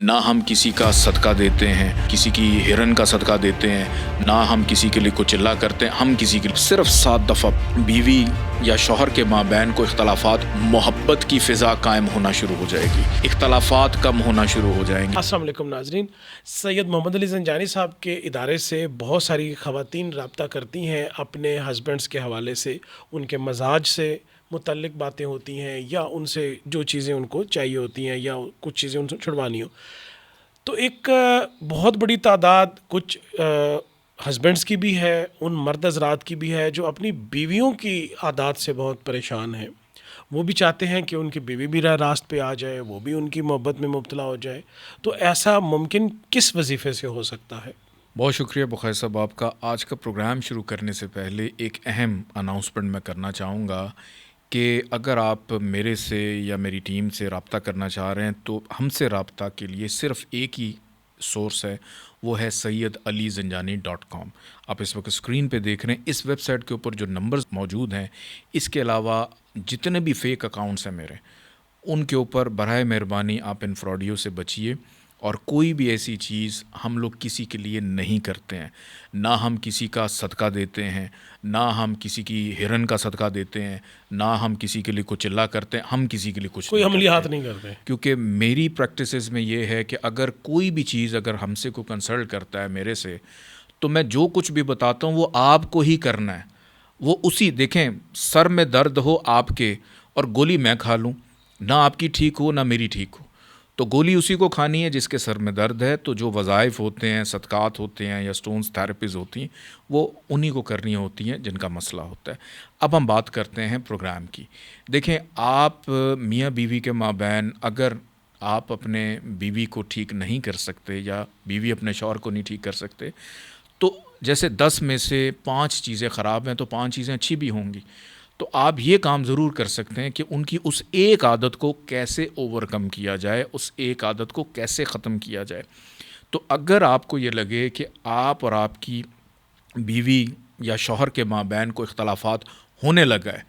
نہ ہم کسی کا صدقہ دیتے ہیں، کسی کی ہرن کا صدقہ دیتے ہیں، نہ ہم کسی کے لیے کچھ چلا کرتے ہیں، ہم کسی کے لیے صرف 7 دفعہ بیوی یا شوہر کے مابین کو اختلافات، محبت کی فضا قائم ہونا شروع ہو جائے گی، اختلافات کم ہونا شروع ہو جائیں گے۔ السلام علیکم ناظرین، سید محمد علی زنجانی صاحب کے ادارے سے بہت ساری خواتین رابطہ کرتی ہیں اپنے ہسبینڈس کے حوالے سے، ان کے مزاج سے متعلق باتیں ہوتی ہیں یا ان سے جو چیزیں ان کو چاہیے ہوتی ہیں یا کچھ چیزیں ان سے چھڑوانی ہو، تو ایک بہت بڑی تعداد کچھ ہسبینڈس کی بھی ہے، ان مرد حضرات کی بھی ہے جو اپنی بیویوں کی عادات سے بہت پریشان ہیں۔ وہ بھی چاہتے ہیں کہ ان کی بیوی بھی راہ راست پہ آ جائے، وہ بھی ان کی محبت میں مبتلا ہو جائے، تو ایسا ممکن کس وظیفے سے ہو سکتا ہے؟ بہت شکریہ بخیر صاحب آپ کا۔ آج کا پروگرام شروع کرنے سے پہلے ایک اہم اناؤنسمنٹ میں کرنا چاہوں گا کہ اگر آپ میرے سے یا میری ٹیم سے رابطہ کرنا چاہ رہے ہیں تو ہم سے رابطہ کے لیے صرف ایک ہی سورس ہے، وہ ہے syedalizanjani.com۔ آپ اس وقت اسکرین پہ دیکھ رہے ہیں، اس ویب سائٹ کے اوپر جو نمبرز موجود ہیں، اس کے علاوہ جتنے بھی فیک اکاؤنٹس ہیں میرے، ان کے اوپر براہ مہربانی آپ ان فراڈیوں سے بچیے، اور کوئی بھی ایسی چیز ہم لوگ کسی کے لیے نہیں کرتے ہیں، نہ ہم کسی کا صدقہ دیتے ہیں، نہ ہم کسی کی ہرن کا صدقہ دیتے ہیں، نہ ہم کسی کے لیے کچھ چلا کرتے ہیں، ہم کسی کے لیے کچھ کوئی نہیں عملی ہاتھ کرتے، نہیں کرتے۔ کیونکہ میری پریکٹسز میں یہ ہے کہ اگر کوئی بھی چیز اگر ہم سے کوئی کنسلٹ کرتا ہے میرے سے، تو میں جو کچھ بھی بتاتا ہوں وہ آپ کو ہی کرنا ہے۔ وہ اسی دیکھیں، سر میں درد ہو آپ کے اور گولی میں کھا لوں، نہ آپ کی ٹھیک ہو نہ میری ٹھیک ہو، تو گولی اسی کو کھانی ہے جس کے سر میں درد ہے۔ تو جو وظائف ہوتے ہیں، صدقات ہوتے ہیں یا سٹونز تھراپیز ہوتی ہیں، وہ انہی کو کرنی ہوتی ہیں جن کا مسئلہ ہوتا ہے۔ اب ہم بات کرتے ہیں پروگرام کی۔ دیکھیں، آپ میاں بیوی کے مابین اگر آپ اپنے بیوی کو ٹھیک نہیں کر سکتے یا بیوی اپنے شوہر کو نہیں ٹھیک کر سکتے، تو جیسے 10 میں سے 5 چیزیں خراب ہیں تو 5 چیزیں اچھی بھی ہوں گی، تو آپ یہ کام ضرور کر سکتے ہیں کہ ان کی اس ایک عادت کو کیسے اوورکم کیا جائے، اس ایک عادت کو کیسے ختم کیا جائے۔ تو اگر آپ کو یہ لگے کہ آپ اور آپ کی بیوی یا شوہر کے مابین کو اختلافات ہونے لگا ہے،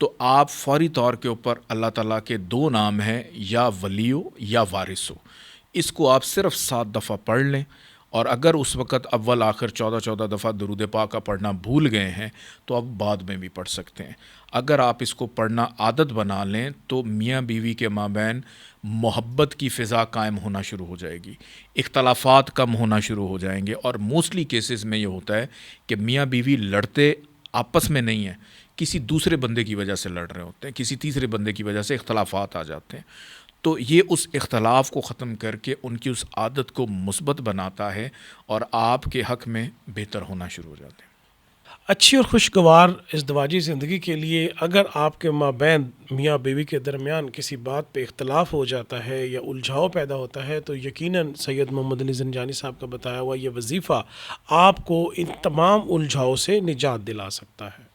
تو آپ فوری طور کے اوپر اللہ تعالیٰ کے 2 نام ہیں، یا ولیو یا وارثو، اس کو آپ صرف 7 دفعہ پڑھ لیں، اور اگر اس وقت اول آخر 14 دفعہ درود پاک کا پڑھنا بھول گئے ہیں تو آپ بعد میں بھی پڑھ سکتے ہیں۔ اگر آپ اس کو پڑھنا عادت بنا لیں تو میاں بیوی کے مابین محبت کی فضا قائم ہونا شروع ہو جائے گی، اختلافات کم ہونا شروع ہو جائیں گے، اور موسٹلی کیسز میں یہ ہوتا ہے کہ میاں بیوی لڑتے آپس میں نہیں ہیں، کسی دوسرے بندے کی وجہ سے لڑ رہے ہوتے ہیں، کسی تیسرے بندے کی وجہ سے اختلافات آ جاتے ہیں۔ تو یہ اس اختلاف کو ختم کر کے ان کی اس عادت کو مثبت بناتا ہے اور آپ کے حق میں بہتر ہونا شروع ہو جاتے ہیں۔ اچھی اور خوشگوار ازدواجی زندگی کے لیے اگر آپ کے مابین میاں بیوی کے درمیان کسی بات پہ اختلاف ہو جاتا ہے یا الجھاؤ پیدا ہوتا ہے، تو یقیناً سید محمد علی زنجانی صاحب کا بتایا ہوا یہ وظیفہ آپ کو ان تمام الجھاؤ سے نجات دلا سکتا ہے۔